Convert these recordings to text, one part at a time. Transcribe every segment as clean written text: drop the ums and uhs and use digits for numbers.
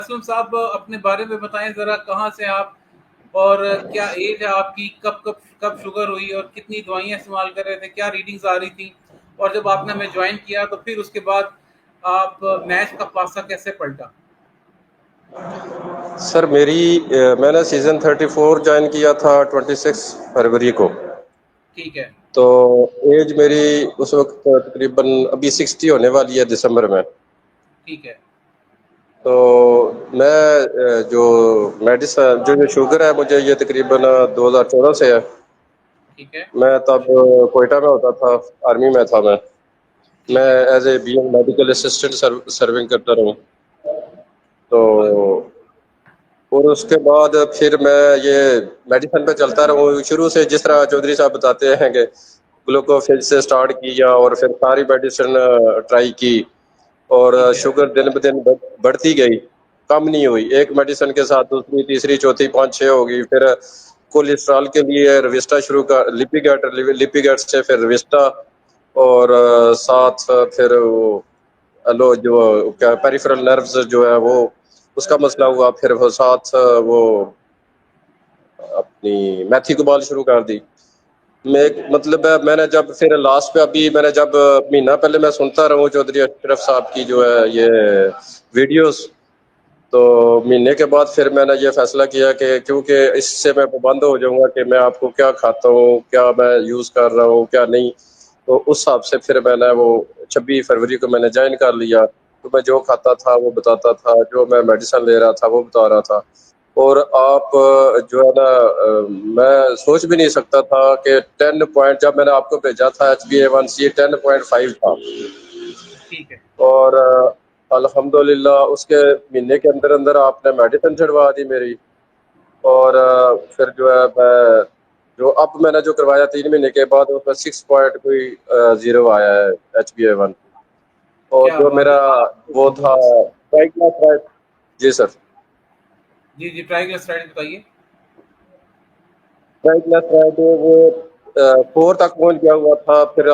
اسلم صاحب اپنے بارے میں بتائیں ذرا، کہاں سے آپ اور کیا ایج ہے آپ کی، کب شوگر ہوئی اور کتنی دوائیاں استعمال کر رہے تھے، کیا ریڈنگز آ رہی تھیں، اور جب آپ نے ہمیں جوائن کیا تو پھر اس کے بعد آپ میچ کا پاسہ کیسے پلٹا؟ سر میں نے سیزن 34 جوائن کیا تھا 26 فروری کو. ٹھیک ہے. تو ایج میری اس وقت تقریباً ابھی 60 ہونے والی ہے دسمبر میں. ٹھیک ہے. تو میں جو میڈیسن جو شوگر ہے مجھے یہ تقریباً 2014 سے ہے. ٹھیک ہے. میں تب کوئٹہ میں ہوتا تھا، آرمی میں تھا. میں ٹھیک ہے. As a B M medical assistant serving کرتا رہا ہوں. تو اور اس کے بعد پھر میں یہ میڈیسن پہ چلتا رہا ہوں شروع سے، جس طرح چودھری صاحب بتاتے ہیں کہ گلوکوفیج سے سٹارٹ کیا اور پھر ساری میڈیسن ٹرائی کی، اور ٹھیک ہے. شوگر دن بدن بڑھتی گئی، کم نہیں ہوئی. ایک میڈیسن کے ساتھ دوسری، تیسری، چوتھی، 5 6 ہوگی. پھر کولیسٹرول کے لیے رویسٹا شروع کر، لیپی گیٹ سے پھر رویسٹا، اور ساتھ پھر وہ جو کیا پیریفرل نروز جو ہے وہ اس کا مسئلہ ہوا. پھر وہ ساتھ وہ اپنی میتھی کوبال شروع کر دی. مطلب ہے میں نے جب پھر لاسٹ پہ ابھی میں نے جب مہینہ پہلے میں سنتا رہا ہوں چودھری اشرف صاحب کی جو ہے یہ ویڈیوز، تو مہینے کے بعد پھر میں نے یہ فیصلہ کیا کہ کیونکہ اس سے میں پابند ہو جاؤں گا کہ میں آپ کو کیا کھاتا ہوں، کیا میں یوز کر رہا ہوں، کیا نہیں. تو اس حساب سے پھر میں نے وہ 26 فروری کو میں نے جوائن کر لیا. تو میں جو کھاتا تھا وہ بتاتا تھا، جو میں میڈیسن لے رہا تھا وہ بتا رہا تھا. اور آپ جو ہے نا میں سوچ بھی نہیں سکتا تھا کہ 10 پوائنٹ جب میں نے آپ کو بھیجا تھا HbA1c 10.5 تھا. ٹھیک ہے. اور الحمدللہ اس کے مہینے کے اندر اندر آپ نے میڈیسن چڑھوا دی میری. اور پھر جو ہے میں جو اب میں نے جو کروایا 3 مہینے کے بعد اس میں 6.0 آیا ہے HbA1. اور کیا جو بات میرا ہے آپ وہ تھا ٹرائیگلسرائڈ. جی سر. جی ٹرائیگلسرائڈ بتائیے. ٹرائیگلسرائڈ وہ 4 تک پہنچ گیا ہوا تھا، پھر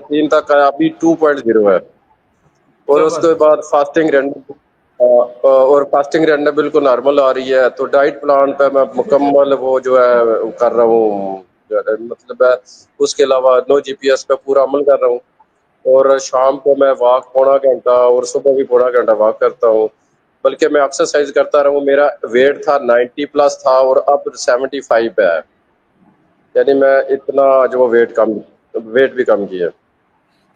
3 تک آیا، ابھی 2.0 ہے. اور اس کے زبردست. بعد فاسٹنگ رینڈر بالکل نارمل آ رہی ہے. تو ڈائٹ پلان پہ میں مکمل وہ جو ہے کر رہا ہوں، مطلب ہے اس کے علاوہ نو GPS پہ پورا عمل کر رہا ہوں. اور شام کو میں واک پونا گھنٹہ اور صبح بھی پونا گھنٹہ واک کرتا ہوں. بلکہ میں ایکسرسائز کرتا رہا ہوں. میرا ویٹ تھا 90+ تھا اور اب 75 پہ ہے. یعنی میں اتنا جو ویٹ بھی کم کیا.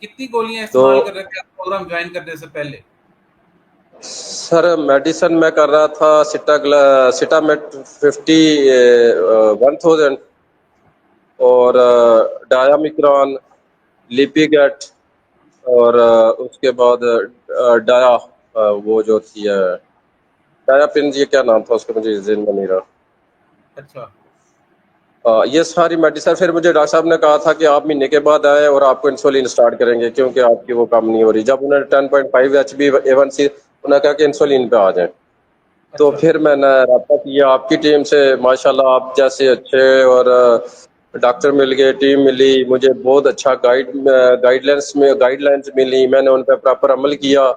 کتنی گولیاں تو استعمال کر رہے تھے آپ پروگرام جوائن کرنے سے پہلے؟ سر میڈیسن میں کر رہا تھا سٹامیٹ 1000، اور ڈایامکران، لیپی گیٹ، اور اس کے بعد ڈایا وہ جو تھی ڈایا پن، یہ کیا نام تھا اس کا مجھے ذہن میں نہیں رہا. اچھا. یہ ساری میڈیسن. پھر مجھے ڈاکٹر صاحب نے کہا تھا کہ آپ مہینے کے بعد آئے اور آپ کو انسولین اسٹارٹ کریں گے کیونکہ آپ کی وہ کام نہیں ہو رہی. جب انہوں نے 10.5 HbA1c انہوں نے کہا کہ انسولین پہ آ جائیں. تو اچھا. پھر میں نے رابطہ کیا آپ کی ٹیم سے. ماشاءاللہ آپ جیسے اچھے اور ڈاکٹر مل گئے، ٹیم ملی مجھے، بہت اچھا گائیڈ لائنس ملی. میں نے ان پہ پراپر عمل کیا.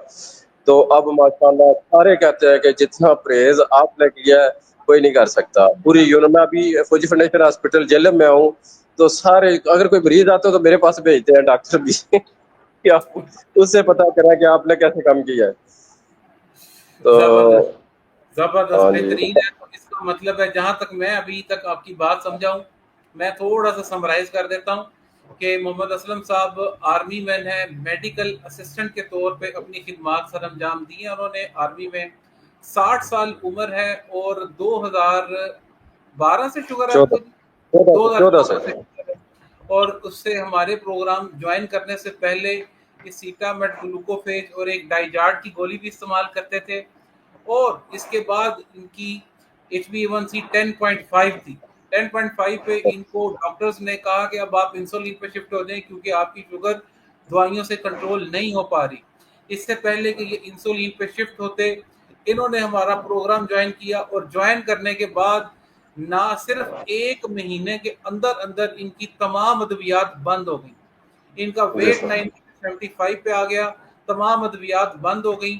تو اب ماشاءاللہ سارے کہتے ہیں کہ جتنا پرہیز آپ نے کیا ہے کوئی نہیں کر سکتا. پوری میں ابھی فوجی فنڈیشن ہاسپٹل جیلم میں ہوں، تو سارے اگر کوئی مریض آتا ہے تو میرے پاس بھیجتے ہیں ڈاکٹر بھی کہ آپ اس سے پتا کریں کہ آپ نے کیسے کام کیا ہے. تو زبردست ہاں جی. بہترین ہے. تو اس کا مطلب ہے جہاں تک میں ابھی تک آپ کی بات سمجھا ہوں، میں تھوڑا سا سمرائز کر دیتا ہوں کہ محمد اسلم صاحب آرمی مین ہیں، میڈیکل اسسٹنٹ کے طور پہ اپنی خدمات سر انجام دی ہیں. انہوں نے آرمی میں 60 سال عمر ہے، اور 2012 سے شوگر ہے آپ کو؟ 14 سے. 2014 سے شوگر ہے. اور اس سے ہمارے پروگرام جوائن کرنے سے پہلے یہ سیٹامیٹ، گلوکوفیج اور ایک ڈائیجارڈ کی گولی بھی استعمال کرتے تھے. اور اس کے بعد ان کی HbA1c 10.5 تھی. 10.5 پہ ان کو ڈاکٹرز نے کہا کہ اب آپ انسولین پہ شفٹ ہو جائیں کیونکہ آپ کی شوگر دوائیوں سے کنٹرول نہیں ہو پا رہی. اس سے پہلے کہ یہ انسولین پہ شفٹ ہوتے، انہوں نے ہمارا پروگرام جوائن کیا، اور جوائن کرنے کے بعد نہ صرف 1 مہینے کے اندر اندر ان کی تمام ادویات بند ہو گئیں. ان کا جی ویٹ سر. 75 پہ آ گیا، تمام ادویات بند ہو گئیں.